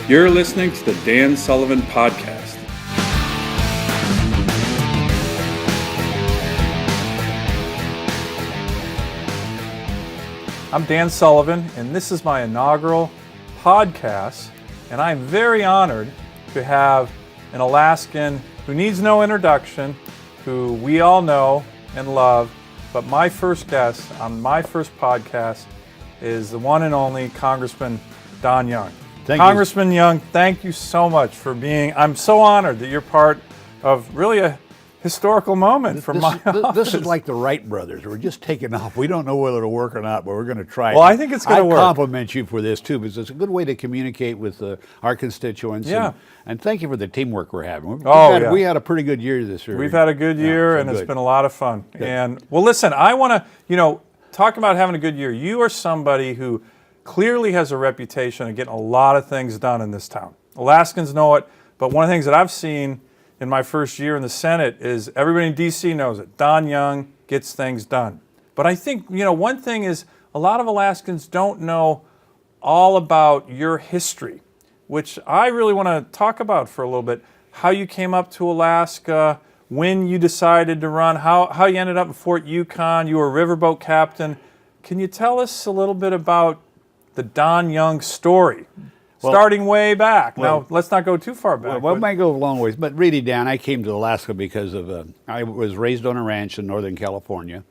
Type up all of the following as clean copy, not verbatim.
You're listening to the Dan Sullivan Podcast. I'm Dan Sullivan, and this is my inaugural podcast, and I'm very honored to have an Alaskan who needs no introduction, who we all know and love, but my first guest on my first podcast is the one and only Congressman Don Young. Congressman Young, thank you so much for being, I'm so honored that you're part of really a historical moment for my office. This is like the Wright brothers. We're just taking off. We don't know whether it'll work or not, but we're going to try. Well, I think it's going to work. I compliment you for this, too, because it's a good way to communicate with our constituents. Yeah. And thank you for the teamwork we're having. We had a pretty good year this year. We've had a good year, and it's been a lot of fun. Good. And, well, listen, I want to, talk about having a good year. You are somebody who clearly has a reputation of getting a lot of things done in this town. Alaskans know it, but one of the things that I've seen in my first year in the Senate is everybody in D.C. knows it. Don Young gets things done. But I think, one thing is a lot of Alaskans don't know all about your history, which I really want to talk about for a little bit. How you came up to Alaska, when you decided to run, how you ended up in Fort Yukon. You were a riverboat captain. Can you tell us a little bit about the Don Young story, starting way back? Now, let's not go too far back. Well, it might go a long ways, but really, Dan, I came to Alaska because of I was raised on a ranch in Northern California,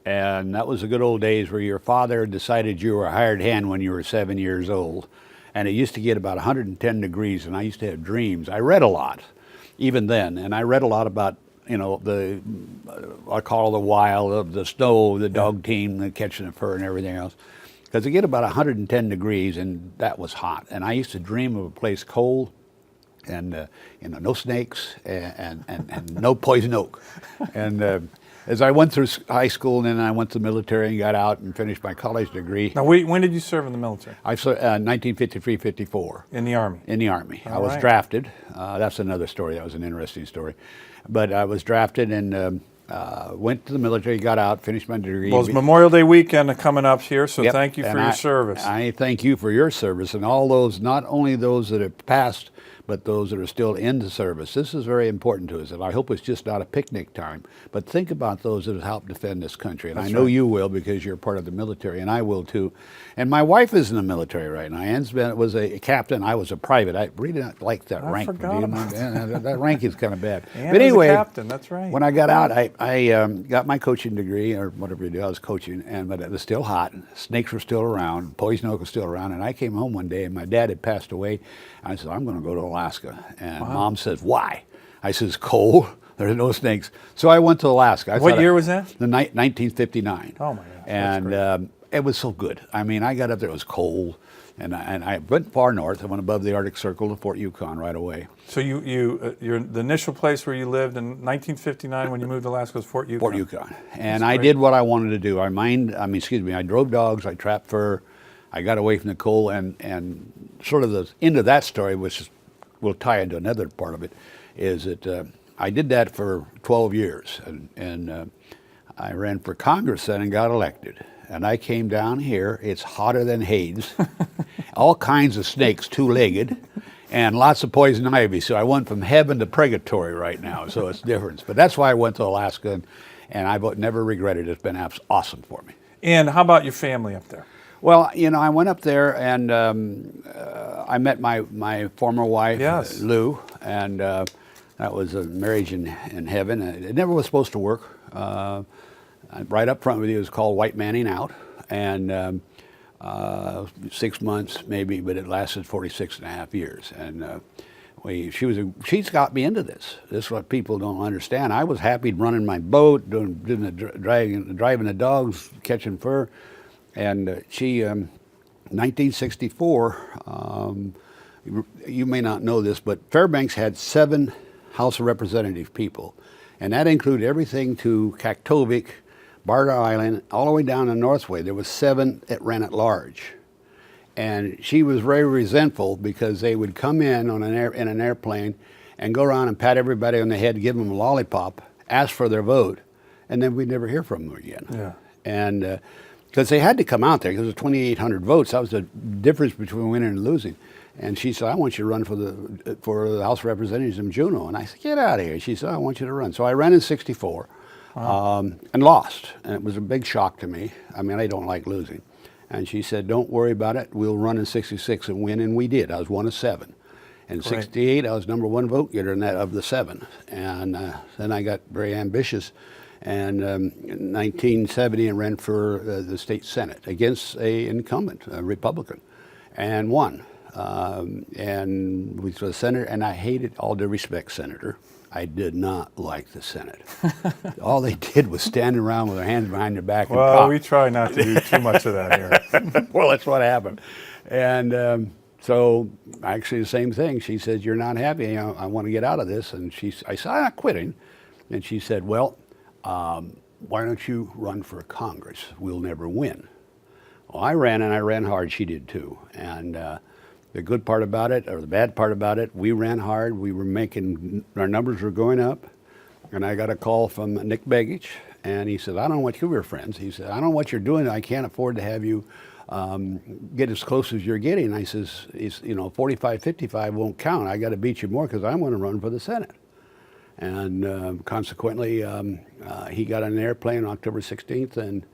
and that was the good old days where your father decided you were a hired hand when you were 7 years old, and it used to get about 110 degrees, and I used to have dreams. I read a lot, even then, and I read a lot about the I call it the wild, the snow, the dog team, the catching the fur, and everything else. Because it get about 110 degrees, and that was hot. And I used to dream of a place cold, and no snakes, and no poison oak. And as I went through high school, and then I went to the military and got out and finished my college degree. Now, when did you serve in the military? I served 1953-54. In the Army? In the Army. All I was right. drafted. That's another story. That was an interesting story. But I was drafted and went to the military, got out, finished my degree. Well, it's Memorial Day weekend coming up here, so thank you for your service. I thank you for your service and all those, not only those that have passed, but those that are still in the service. This is very important to us, and I hope it's just not a picnic time. But think about those that have helped defend this country, and I know you will because you're part of the military, and I will too. And my wife is in the military right now. Ann was a captain. I was a private. I really don't like that rank. Forgot about that. That rank is kind of bad. Ann but anyway, was a captain. That's right. When I got out, I got my coaching degree, or whatever you do. I was coaching, but it was still hot. Snakes were still around. Poison oak was still around. And I came home one day, and my dad had passed away. I said, I'm going to go to Alaska. And Mom says, why? I says, cold. There's no snakes. So I went to Alaska. What year was that? 1959. Oh, my gosh. And it was so good. I mean, I got up there, it was cold. And I went far north. I went above the Arctic Circle to Fort Yukon right away. So the initial place where you lived in 1959 when you moved to Alaska was Fort Yukon? Fort Yukon. And I did what I wanted to do. I drove dogs, I trapped fur, I got away from the cold, and sort of the end of that story, which will tie into another part of it, is that I did that for 12 years. And I ran for Congress then and got elected. And I came down here, it's hotter than Hades, all kinds of snakes, two-legged, and lots of poison ivy. So I went from heaven to purgatory right now, so it's different. But that's why I went to Alaska, and I've never regretted it. It's been awesome for me. And how about your family up there? Well, I went up there, and I met my former wife, Lou, and that was a marriage in heaven. It never was supposed to work. Right up front with you, it was called White Manning Out, and 6 months maybe, but it lasted 46 and a half years. And she's got me into this. This is what people don't understand. I was happy running my boat, driving the dogs, catching fur, and she, 1964, you may not know this, but Fairbanks had 7 House of Representative people, and that included everything to Kaktovik, Barter Island, all the way down the Northway. There was 7 that ran at large. And she was very resentful because they would come in on in an airplane and go around and pat everybody on the head, give them a lollipop, ask for their vote, and then we'd never hear from them again. Yeah. And because they had to come out there because it was 2,800 votes. That was the difference between winning and losing. And she said, I want you to run for the House of Representatives in Juneau. And I said, get out of here. She said, I want you to run. So I ran in 64 and lost. And it was a big shock to me. I mean, I don't like losing. And she said, don't worry about it. We'll run in 66 and win. And we did. I was one of 7. In 68, I was #1 vote getter in that of the 7. And then I got very ambitious. And in 1970, I ran for the state Senate against an incumbent, a Republican, and won. And we was a senator, and I hated, all due respect, Senator, I did not like the Senate. All they did was stand around with their hands behind their back and talk. Well, we try not to do too much of that here. Well, that's what happened. And so actually the same thing. She said, you're not happy. You know, I want to get out of this. And I said, I'm not quitting. And she said, well, why don't you run for Congress? We'll never win. Well, I ran, and I ran hard. She did too. And the good part about it, or the bad part about it, we ran hard. We were making, our numbers were going up. And I got a call from Nick Begich, and he said, I don't know what you were friends. He said, I don't know what you're doing. I can't afford to have you get as close as you're getting. And I says, you know, 45, 55 won't count. I got to beat you more because I want to run for the Senate. And consequently, he got on an airplane on October 16th, and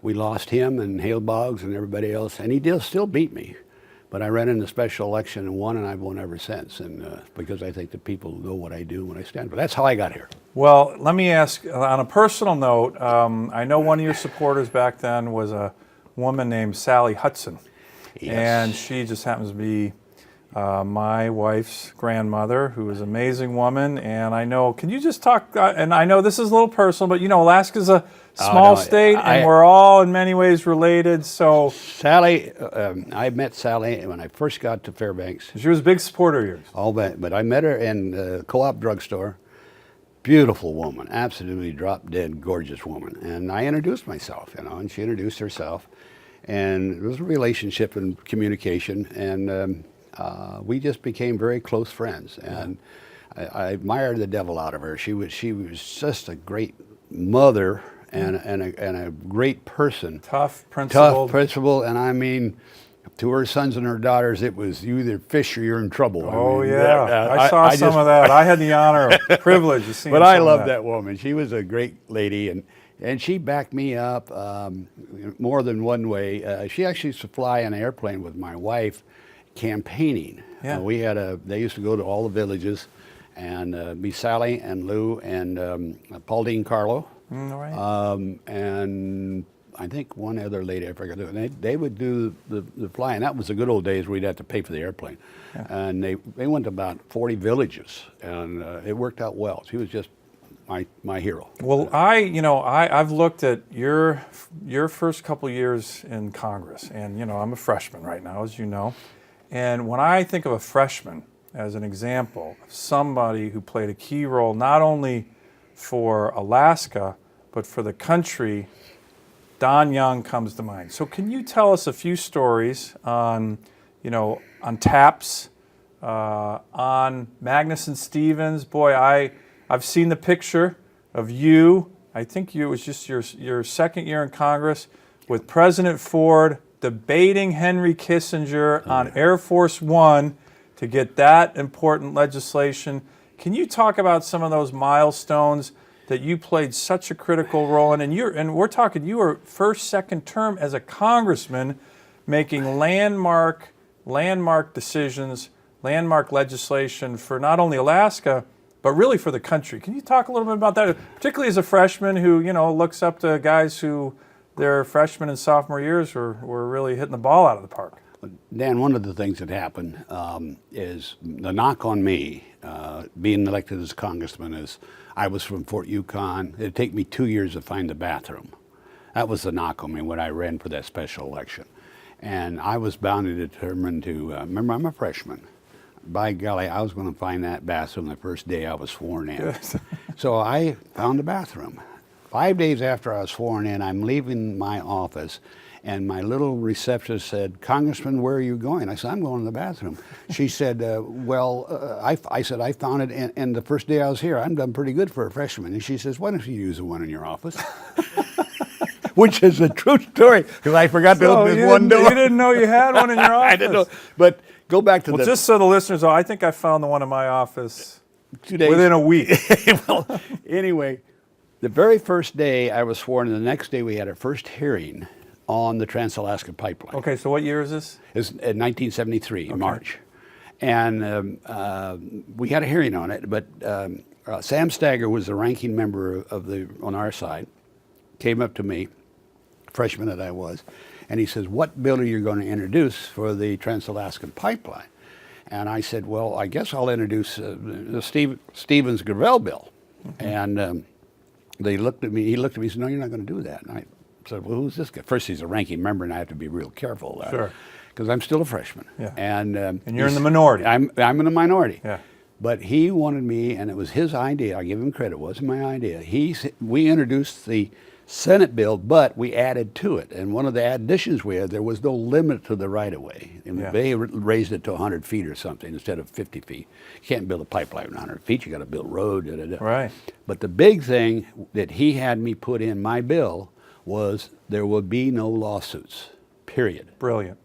we lost him and Hale Boggs and everybody else. And he still beat me. But I ran in the special election and won, and I've won ever since. And because I think the people know what I do and what I stand for. That's how I got here. Well, let me ask, on a personal note, I know one of your supporters back then was a woman named Sally Hudson. Yes. And she just happens to be my wife's grandmother, who is an amazing woman. And I know, can you just talk, and I know this is a little personal, but you know, Alaska's a small state, and we're all in many ways related, so. Sally, I met Sally when I first got to Fairbanks. She was a big supporter of yours. All that, but I met her in the Co-op drugstore. Beautiful woman, absolutely drop-dead gorgeous woman. And I introduced myself, you know, and she introduced herself. And it was a relationship and communication, and we just became very close friends. And I admired the devil out of her. She was just a great mother and a great person. Tough, principled. Tough, principled, and I mean, to her sons and her daughters, it was you either fish or you're in trouble. Oh, I mean, yeah. I saw some of that. I had the honor, privilege of seeing But I some loved of that woman. She was a great lady, and she backed me up more than one way. She actually used to fly an airplane with my wife campaigning. Yeah. They used to go to all the villages, and be Sally and Lou and Pauline Carlo. Right. And I think one other lady, I forgot. They would do the flying. That was the good old days where you'd have to pay for the airplane. Yeah. And they went to about 40 villages, and it worked out well. She was just my hero. Well, I've looked at your first couple years in Congress, and you know, I'm a freshman right now, as you know. And when I think of a freshman as an example of somebody who played a key role not only for Alaska, but for the country, Don Young comes to mind. So can you tell us a few stories on TAPS, on Magnuson Stevens? Boy, I've seen the picture of you. I think it was just your second year in Congress with President Ford debating Henry Kissinger on Air Force One to get that important legislation. Can you talk about some of those milestones that you played such a critical role in? And we're talking, you were second term as a congressman, making landmark decisions, landmark legislation for not only Alaska, but really for the country. Can you talk a little bit about that, particularly as a freshman who looks up to guys who their freshman and sophomore years were really hitting the ball out of the park? Dan, one of the things that happened is the knock on me being elected as congressman is I was from Fort Yukon. It'd take me 2 years to find the bathroom. That was the knock on me when I ran for that special election. And I was bound and determined to, remember, I'm a freshman. By golly, I was going to find that bathroom the first day I was sworn in. Yes. So I found the bathroom. 5 days after I was sworn in, I'm leaving my office, and my little receptionist said, "Congressman, where are you going?" I said, "I'm going to the bathroom." She said, I said, "I found it, and the first day I was here, I'm done pretty good for a freshman." And she says, "Why don't you use the one in your office?" Which is a true story, because I forgot to open this one door. You didn't know you had one in your office. I didn't know. But go back to Well, just so the listeners know, I think I found the one in my office 2 days. within a week. Well, anyway, the very first day I was sworn, and the next day we had our first hearing on the Trans-Alaska Pipeline. Okay, so what year is this? It's in 1973, March. And we had a hearing on it, but Sam Stagger was the ranking member on our side, came up to me, freshman that I was, and he says, what bill are you going to introduce for the Trans-Alaska Pipeline? And I said, well, I guess I'll introduce the Stevens Gravel bill. And they looked at me, he looked at me and said, no, you're not going to do that. And I said, well, who's this guy? First, he's a ranking member, and I have to be real careful. Sure. Because I'm still a freshman. Yeah. And you're in the minority. I'm in the minority. Yeah. But he wanted me, and it was his idea. I give him credit. It wasn't my idea. We introduced the Senate bill, but we added to it. And one of the additions we had, there was no limit to the right-of-way. And Yeah. they raised it to 100 feet or something instead of 50 feet. You can't build a pipeline 100 feet. You got to build a road. Da, da, da. Right. But the big thing that he had me put in my bill was there would be no lawsuits, period. Brilliant.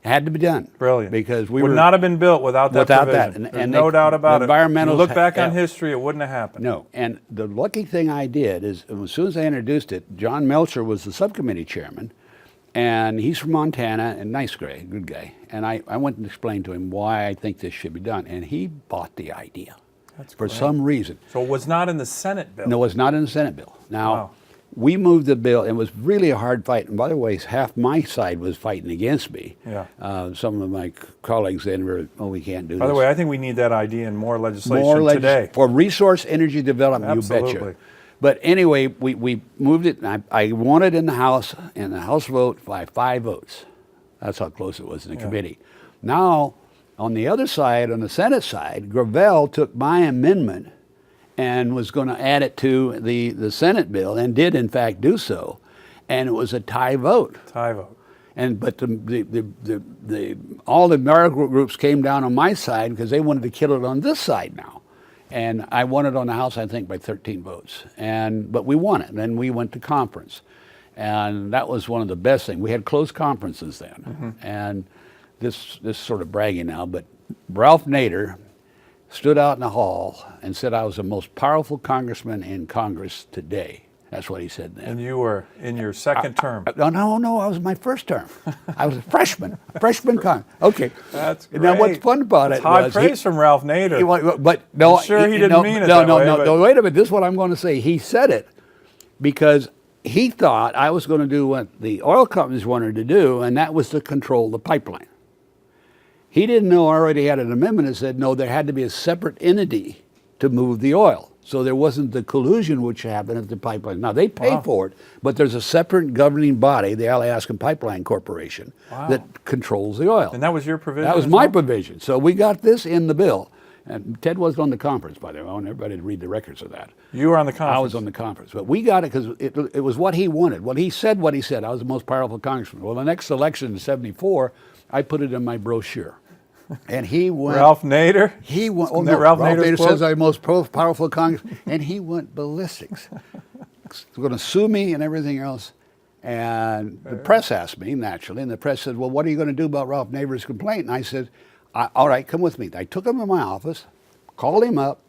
Had to be done. Brilliant. Because we would were not have been built without that provision. That. There's no doubt about it. Environmentals You look back on yeah. history, it wouldn't have happened. No. And the lucky thing I did is, as soon as I introduced it, John Melcher was the subcommittee chairman, and he's from Montana, and nice guy, good guy. And I went and explained to him why I think this should be done, and he bought the idea. That's for great. some reason. So it was not in the Senate bill? No, it's not in the Senate bill. Now, Wow. we moved the bill. It was really a hard fight. And by the way, half my side was fighting against me. Yeah. Some of my colleagues then were, oh, we can't do this. By the way, I think we need that idea in more legislation today. For resource energy development, you Absolutely. betcha. But anyway, we moved it, and I won it in the House vote by 5 votes. That's how close it was in the committee. Now, on the other side, on the Senate side, Gravel took my amendment and was going to add it to the Senate bill, and did in fact do so, and it was a tie vote. Tie vote. But all the medical groups came down on my side because they wanted to kill it on this side now, and I won it on the House, I think, by 13 votes. But we won it, and then we went to conference, and that was one of the best things. We had closed conferences then, and this sort of bragging now, but Ralph Nader stood out in the hall and said I was the most powerful congressman in Congress today. That's what he said then. And you were in your second term. No, I was my first term. I was a freshman, Okay. That's great. Now what's fun about it high was praise from Ralph Nader. but no, I'm sure he didn't no, mean it no, that no, way, no, but- no. Wait a minute. This is what I'm going to say. He said it because he thought I was going to do what the oil companies wanted to do, and that was to control the pipeline. He didn't know I already had an amendment that said, no, there had to be a separate entity to move the oil. So there wasn't the collusion which happened at the pipeline. Now, they pay for it, but there's a separate governing body, the Alaskan Pipeline Corporation, that controls the oil. And that was your provision? That was as my well? provision. So we got this in the bill. And Ted wasn't on the conference, by the way. I want everybody to read the records of that. You were on the conference? I was on the conference. But we got it because it was what he wanted. What he said. I was the most powerful congressman. Well, the next election in '74, I put it in my brosure. And he went. Ralph Nader? He went. Isn't that Ralph Nader's quote? says I'm the most powerful congressman. And he went ballistics. He's going to sue me and everything else. And the press asked me, naturally, and the press said, well, what are you going to do about Ralph Nader's complaint? And I said, all right, come with me. I took him in my office, called him up,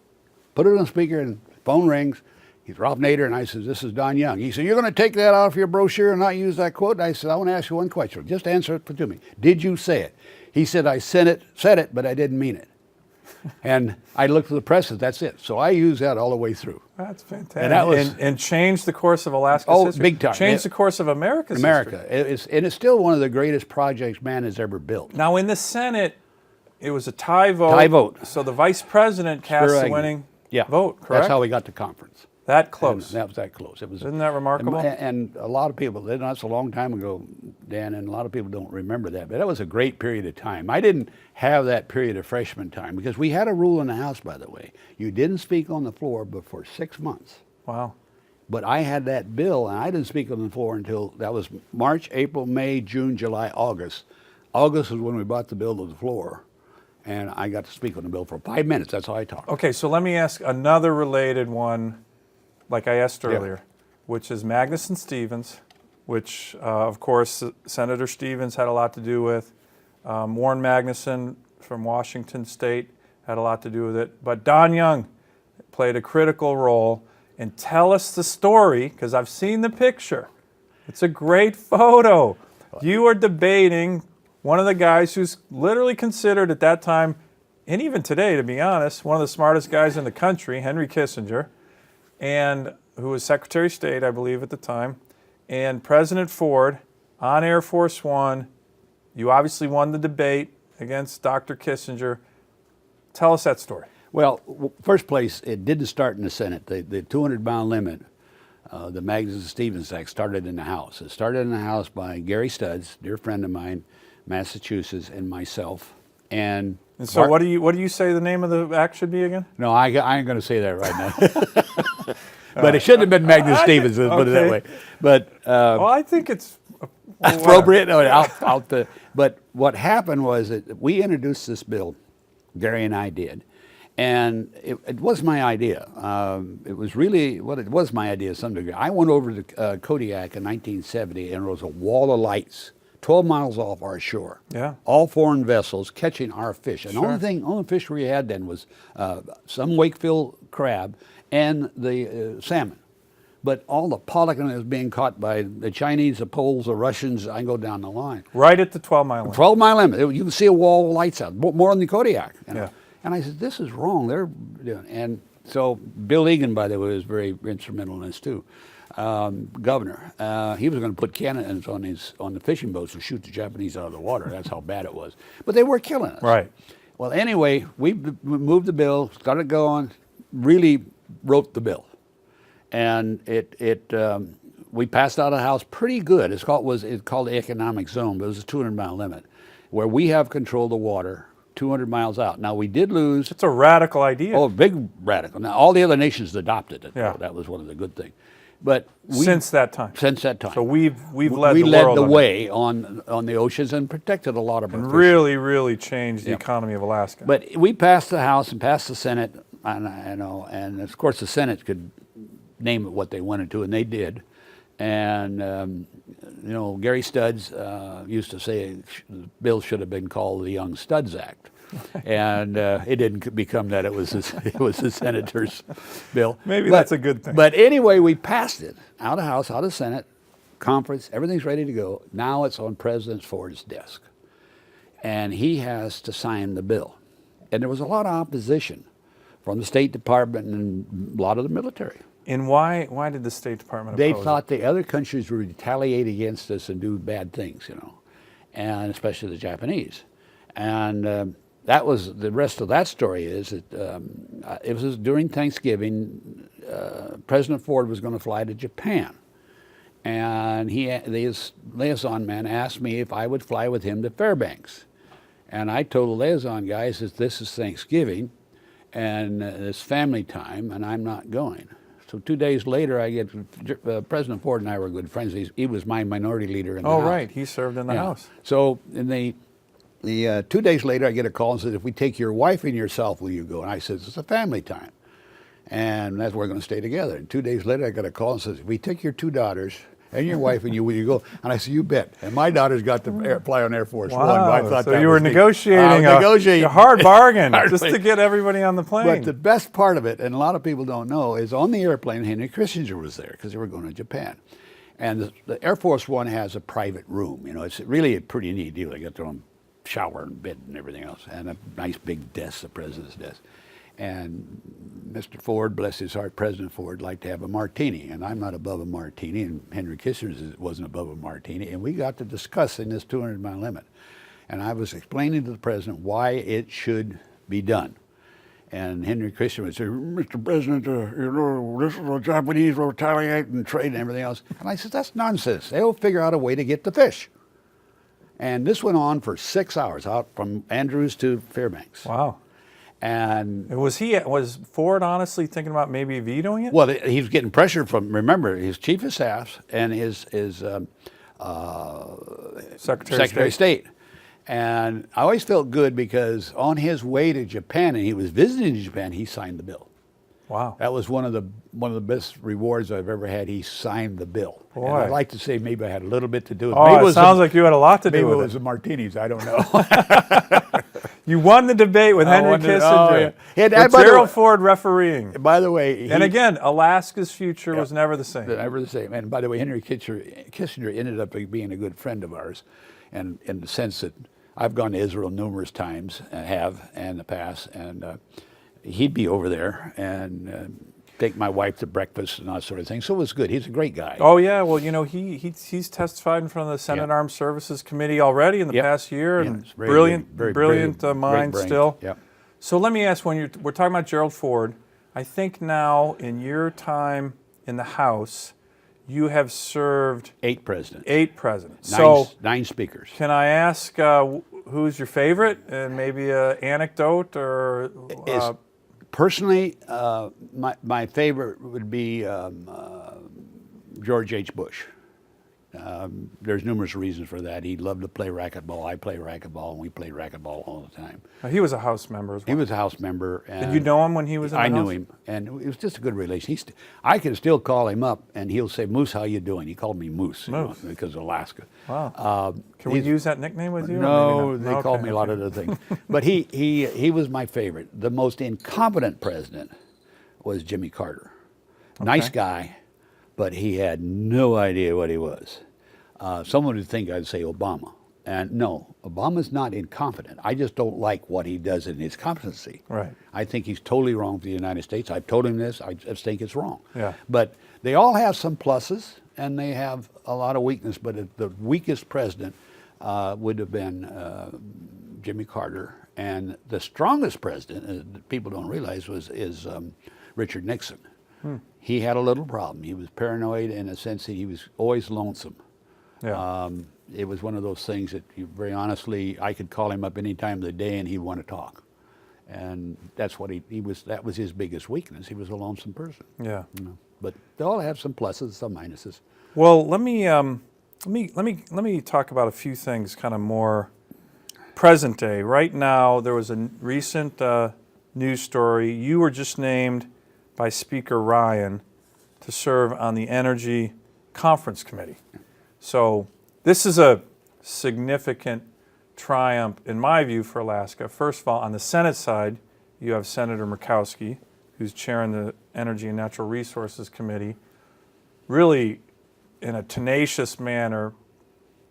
put it on speaker, and phone rings. He's Ralph Nader, and I said, this is Don Young. He said, you're going to take that off your brochure and not use that quote? And I said, I want to ask you one question. Just answer it to me. Did you say it? He said, I said it, but I didn't mean it. And I looked at the press, and that's it. So I used that all the way through. That's fantastic. And that was- and changed the course of Alaska's history. Big time. Changed the course of America's America. history. And it's still one of the greatest projects man has ever built. Now, in the Senate, it was a tie vote. Tie vote. So the vice president cast the Agnew. winning Yeah. vote, correct? That's how we got to conference. That close. And that was that close. It was. Isn't that remarkable? And a lot of people, that's a long time ago, Dan, and a lot of people don't remember that. But that was a great period of time. I didn't have that period of freshman time because we had a rule in the House, by the way. You didn't speak on the floor but for 6 months. Wow. But I had that bill, and I didn't speak on the floor until that was March, April, May, June, July, August. August was when we brought the bill to the floor, and I got to speak on the bill for 5 minutes. That's how I talked. Okay, so let me ask another related one, like I asked earlier, which is Magnuson-Stevens, which, of course, Senator Stevens had a lot to do with. Warren Magnuson from Washington State had a lot to do with it. But Don Young played a critical role. And tell us the story, because I've seen the picture. It's a great photo. You are debating one of the guys who's literally considered at that time, and even today, to be honest, one of the smartest guys in the country, Henry Kissinger, and who was Secretary of State, I believe, at the time, and President Ford on Air Force One. You obviously won the debate against Dr. Kissinger. Tell us that story. Well, first place, it didn't start in the Senate. The 200-mile limit, the Magnuson-Stevens Act, started in the House. It started in the House by Gary Studs, dear friend of mine, Massachusetts, and myself. And so, what do you say the name of the act should be again? No, I ain't going to say that right now. But it shouldn't have been Magnus-Stevens, let's put it that way. But well, I think it's appropriate. But what happened was that we introduced this bill, Gary and I did. And it was my idea. It was really, it was my idea to some degree. I went over to Kodiak in 1970, and there was a wall of lights 12 miles off our shore. Yeah. All foreign vessels catching our fish. And Sure. the only fish we had then was some Wakefield crab and the salmon. But all the pollock was being caught by the Chinese, the Poles, the Russians. I go down the line. Right at the 12-mile limit. 12-mile limit. You can see a wall of lights out, more than the Kodiak. You know? Yeah. And I said, this is wrong. They're doing, and so Bill Egan, by the way, was very instrumental in this too. Governor, he was going to put cannons on the fishing boats to shoot the Japanese out of the water. That's how bad it was. But they were killing us. Right. Well, anyway, we moved the bill, started going, really wrote the bill, and we passed out of the House pretty good. It's called the economic zone, but it was a 200-mile limit, where we have control of the water 200 miles out. Now, we did lose. It's a radical idea. Oh, big radical. Now, all the other nations adopted it. Yeah. Though. That was one of the good things. But since that time. Since that time. So we've led we the led world the on way on the oceans and protected a lot of our and fishing. really changed the economy of Alaska. But we passed the House and passed the Senate, and of course the Senate could name it what they wanted to, and they did. And Gary Studs used to say the bill should have been called the Young Studs Act. And it didn't become that. It was the senator's bill. Maybe that's a good thing. But anyway, we passed it out of House, out of Senate, conference. Everything's ready to go. Now it's on President Ford's desk, and he has to sign the bill. And there was a lot of opposition from the State Department and a lot of the military. And why did the State Department They oppose thought the other countries would retaliate against us and do bad things, and especially the Japanese. And that was the rest of that story. Is that it was during Thanksgiving. President Ford was going to fly to Japan, and his liaison man asked me if I would fly with him to Fairbanks, and I told the liaison guys that this is Thanksgiving, and it's family time, and I'm not going. So 2 days later, I get President Ford and I were good friends. He was my minority leader in the House. Oh, right. He served in the House. So in the 2 days later, I get a call and says, if we take your wife and yourself, will you go? And I says, it's a family time. And that's where we're going to stay together. And 2 days later, I got a call and says, if we take your two daughters and your wife and you, will you go? And I said, you bet. And my daughters got to fly on Air Force One. I thought so you were negotiating a hard bargain just to get everybody on the plane. But the best part of it, and a lot of people don't know, is on the airplane, Henry Kissinger was there because they were going to Japan. And the Air Force One has a private room. It's really a pretty neat deal. They got their own shower and bed and everything else, and a nice big desk, the president's desk. And Mr. Ford, bless his heart, President Ford, liked to have a martini, and I'm not above a martini, and Henry Kissinger wasn't above a martini, and we got to discussing this 200-mile limit. And I was explaining to the president why it should be done. And Henry Kissinger would say, Mr. President, this is the Japanese will retaliate and trade and everything else. And I said, that's nonsense. They'll figure out a way to get the fish. And this went on for 6 hours, out from Andrews to Fairbanks. Wow. And was Ford honestly thinking about maybe vetoing it? Well, he was getting pressure from, remember, his chief of staff and his Secretary of State. And I always felt good because on his way to Japan, and he was visiting Japan, he signed the bill. Wow. That was one of the best rewards I've ever had. He signed the bill. Boy. And I'd like to say maybe I had a little bit to do with it. Oh, it sounds like you had a lot to do with it. Maybe it was the martinis. I don't know. You won the debate with Henry Kissinger. And with Gerald Ford refereeing. By the way, And again, Alaska's future was never the same. never the same. And by the way, Henry Kissinger ended up being a good friend of ours, and in the sense that I've gone to Israel numerous times, in the past, and he'd be over there and take my wife to breakfast and that sort of thing. So it was good. He's a great guy. Oh yeah, well he's testified in front of the Senate Armed Services Committee already in the past year, and brilliant mind still. Yep. So let me ask, we're talking about Gerald Ford, I think now in your time in the House, you have served 8 presidents. 8 presidents. So 9 speakers. can I ask who's your favorite, and maybe an anecdote or? Personally, my favorite would be George H. Bush. There's numerous reasons for that. He loved to play racquetball. I play racquetball, and we played racquetball all the time. He was a House member as well. He was a House member. Did you know him when he was in the House? I knew him, and it was just a good relation. I can still call him up, and he'll say, "Moose, how you doing?" He called me Moose, because of Alaska. Wow. Can we use that nickname with you? No, they called me a lot of other things. But he was my favorite. The most incompetent president was Jimmy Carter. Nice guy, but he had no idea what he was. Someone would think I'd say Obama. And no, Obama's not incompetent. I just don't like what he does in his competency. Right. I think he's totally wrong for the United States. I've told him this. I just think it's wrong. Yeah. But they all have some pluses, and they have a lot of weakness. But the weakest president would have been Jimmy Carter. And the strongest president, that people don't realize, is Richard Nixon. He had a little problem. He was paranoid in a sense that he was always lonesome. Yeah. It was one of those things that, very honestly, I could call him up any time of the day and he'd want to talk. And that's what he was. That was his biggest weakness. He was a lonesome person. Yeah. But they all have some pluses, some minuses. Well, let me talk about a few things, kind of more present day. Right now, there was a recent news story. You were just named by Speaker Ryan to serve on the Energy Conference Committee. So this is a significant triumph, in my view, for Alaska. First of all, on the Senate side, you have Senator Murkowski, who's chairing the Energy and Natural Resources Committee, really in a tenacious manner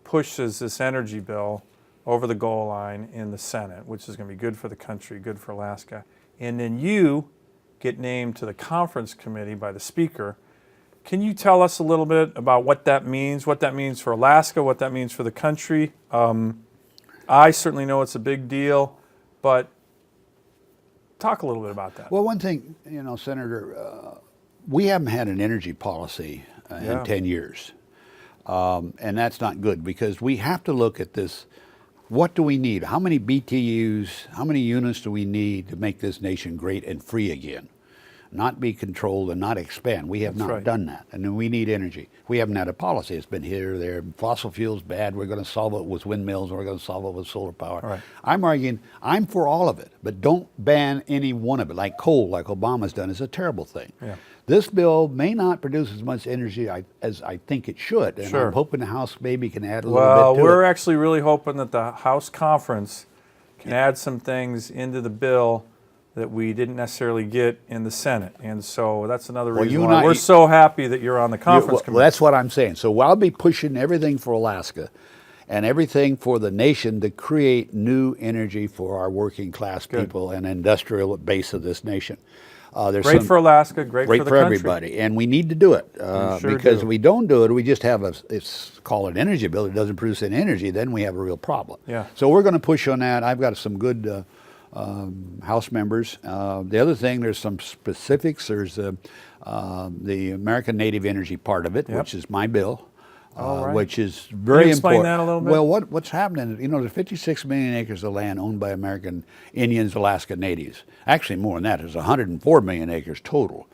pushes this energy bill over the goal line in the Senate, which is going to be good for the country, good for Alaska. And then you get named to the conference committee by the Speaker. Can you tell us a little bit about what that means for Alaska, what that means for the country? I certainly know it's a big deal, but talk a little bit about that. Well, one thing, Senator, we haven't had an energy policy in 10 years. And that's not good, because we have to look at this. What do we need? How many BTUs, how many units do we need to make this nation great and free again? Not be controlled and not expand. We have not done that. And then we need energy. We haven't had a policy. It's been here or there. Fossil fuels bad. We're going to solve it with windmills, or we're going to solve it with solar power. Right. I'm arguing, I'm for all of it, but don't ban any one of it. Like coal, like Obama's done, is a terrible thing. Yeah. This bill may not produce as much energy as I think it should. And Sure. I'm hoping the House maybe can add a little bit Well, to we're it. actually really hoping that the House conference can add some things into the bill that we didn't necessarily get in the Senate. And so that's another reason why we're so happy that you're on the conference committee. Well, that's what I'm saying. So I'll be pushing everything for Alaska and everything for the nation to create new energy for our working class people and industrial base of this nation. Great for Alaska, great for the country. Everybody. And we need to do it. Because if we don't do it, we just have it's called an energy bill. It doesn't produce any energy, then we have a real problem. Yeah. So we're going to push on that. I've got some good House members. The other thing, there's some specifics. There's the American Native Energy part of it, which is my bill, which is very important. Explain that a little bit? Well, what's happening is, there's 56 million acres of land owned by American Indians, Alaska Natives. Actually, more than that. There's 104 million acres total.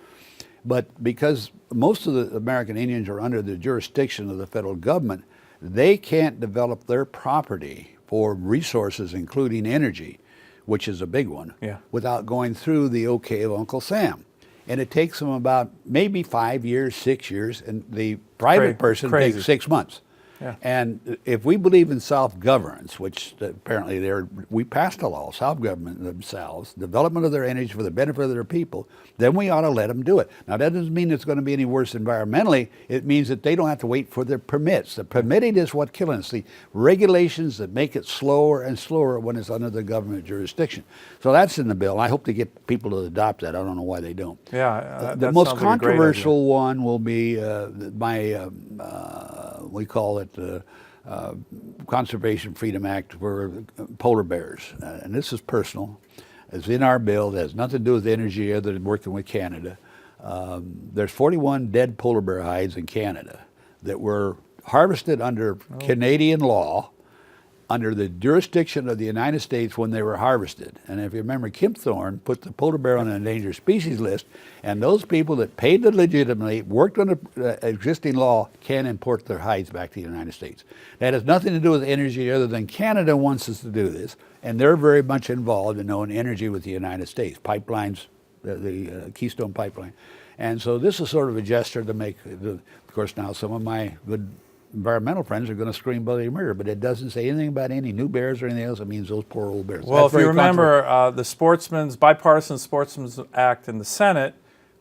But because most of the American Indians are under the jurisdiction of the federal government, they can't develop their property for resources, including energy, which is a big one, without going through the okay of Uncle Sam. And it takes them about maybe 5 years, 6 years, and the private person takes 6 months. Yeah. And if we believe in self-governance, which apparently we passed a law, self-government themselves, development of their energy for the benefit of their people, then we ought to let them do it. Now, that doesn't mean it's going to be any worse environmentally. It means that they don't have to wait for their permits. The permitting is what killing us. The regulations that make it slower and slower when it's under the government jurisdiction. So that's in the bill. I hope to get people to adopt that. I don't know why they don't. Yeah, The that most sounds like a great idea. controversial one will be we call it the Conservation Freedom Act for polar bears. And this is personal. It's in our bill. It has nothing to do with energy other than working with Canada. There's 41 dead polar bear hides in Canada that were harvested under Canadian law, under the jurisdiction of the United States when they were harvested. And if you remember, Kim Thorne put the polar bear on an endangered species list, and those people that paid it legitimately, worked under existing law, can import their hides back to the United States. That has nothing to do with energy other than Canada wants us to do this, and they're very much involved in knowing energy with the United States, pipelines, the Keystone Pipeline. And so this is sort of a gesture to make, of course now some of my good environmental friends are going to scream bloody murder, but it doesn't say anything about any new bears or anything else. It means those poor old bears. Well, if you remember the Bipartisan Sportsman's Act in the Senate,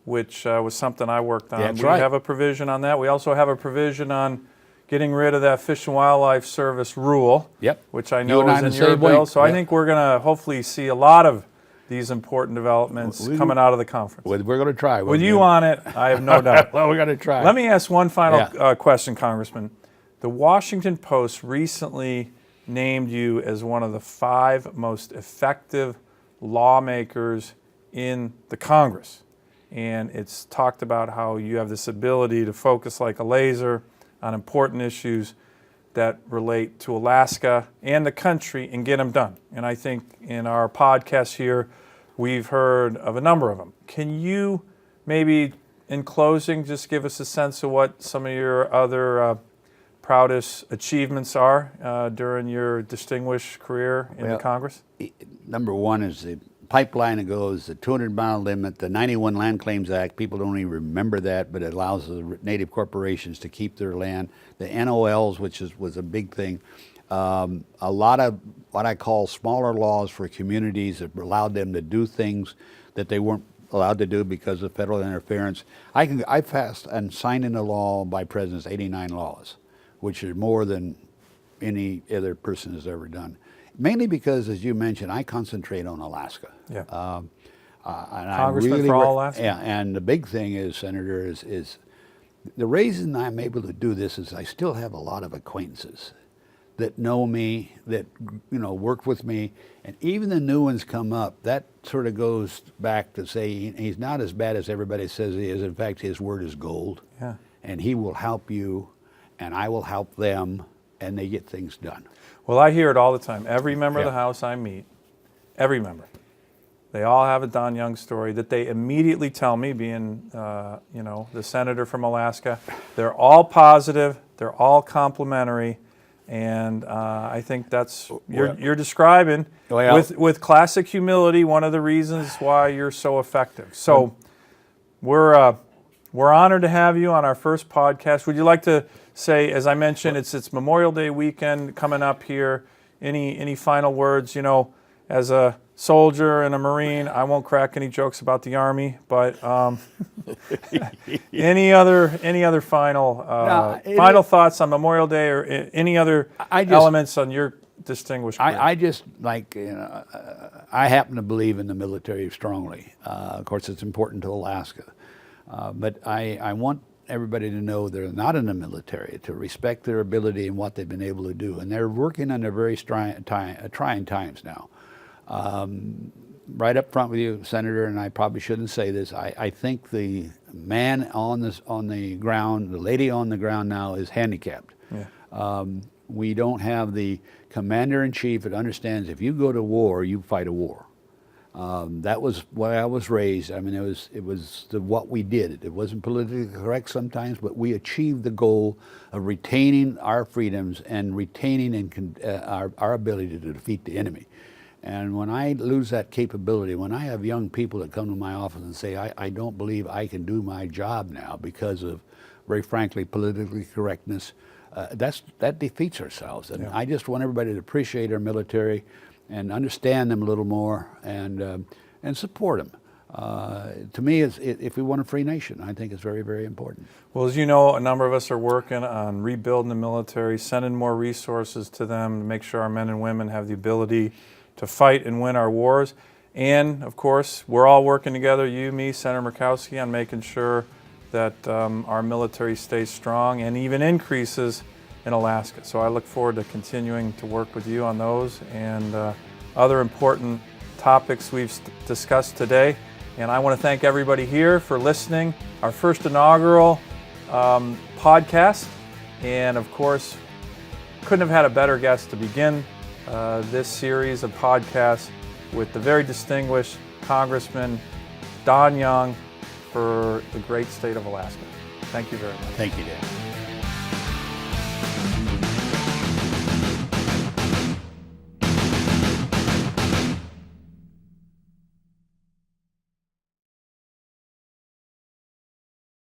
which was something I worked on, That's we right. have a provision on that. We also have a provision on getting rid of that Fish and Wildlife Service rule, Yep. which I You know and I is in the your same way. bill. So I Yep. think we're going to hopefully see a lot of these important developments coming out of the conference. We're going to try. With you on it, I have no doubt. Well, we're going to try. Let me ask one final Yeah. question, Congressman. The Washington Post recently named you as one of the 5 most effective lawmakers in the Congress. And it's talked about how you have this ability to focus like a laser on important issues that relate to Alaska and the country and get them done. And I think in our podcast here, we've heard of a number of them. Can you maybe, in closing, just give us a sense of what some of your other proudest achievements are during your distinguished career in the Congress? Number one is the pipeline that goes, the 200-mile limit, the 91 Land Claims Act. People don't even remember that, but it allows the native corporations to keep their land. The NOLs, which was a big thing. A lot of what I call smaller laws for communities that allowed them to do things that they weren't allowed to do because of federal interference. I passed and signed into law by presidents 89 laws, which is more than any other person has ever done. Mainly because, as you mentioned, I concentrate on Alaska. Yeah. Congressman for all Alaska. Yeah, and the big thing is, Senator, is the reason I'm able to do this is I still have a lot of acquaintances that know me, that work with me, and even the new ones come up. That sort of goes back to say he's not as bad as everybody says he is. In fact, his word is gold. Yeah. And he will help you, and I will help them, and they get things done. Well, I hear it all the time. Every member of Yeah. the House I meet, every member, they all have a Don Young story that they immediately tell me, being, the senator from Alaska. They're all positive. They're all complimentary. And I think that's, you're describing, with classic humility, one of the reasons why you're so effective. So we're honored to have you on our first podcast. Would you like to say, as I mentioned, it's Memorial Day weekend coming up here. Any final words? As a soldier and a Marine, I won't crack any jokes about the Army, but any other final thoughts on Memorial Day or any other elements on your distinguished career? I just I happen to believe in the military strongly. Of course, it's important to Alaska, but I want everybody to know they're not in the military, to respect their ability and what they've been able to do, and they're working under very trying times now. Right up front with you, Senator, and I probably shouldn't say this. I think the man on the ground, the lady on the ground now is handicapped. Yeah. We don't have the commander-in-chief that understands if you go to war, you fight a war. That was why I was raised. I mean, it was what we did. It wasn't politically correct sometimes, but we achieved the goal of retaining our freedoms and retaining our ability to defeat the enemy. And when I lose that capability, when I have young people that come to my office and say, I don't believe I can do my job now because of, very frankly, politically correctness, that defeats ourselves. And Yeah. I just want everybody to appreciate our military and understand them a little more and support them. To me, if we want a free nation, I think it's very, very important. Well, as you know, a number of us are working on rebuilding the military, sending more resources to them to make sure our men and women have the ability to fight and win our wars. And, of course, we're all working together, you, me, Senator Murkowski, on making sure that our military stays strong and even increases in Alaska. So I look forward to continuing to work with you on those and other important topics we've discussed today. And I want to thank everybody here for listening. Our first inaugural podcast. And of course, couldn't have had a better guest to begin this series of podcasts with the very distinguished Congressman Don Young for the great state of Alaska. Thank you very much. Thank you, Dan.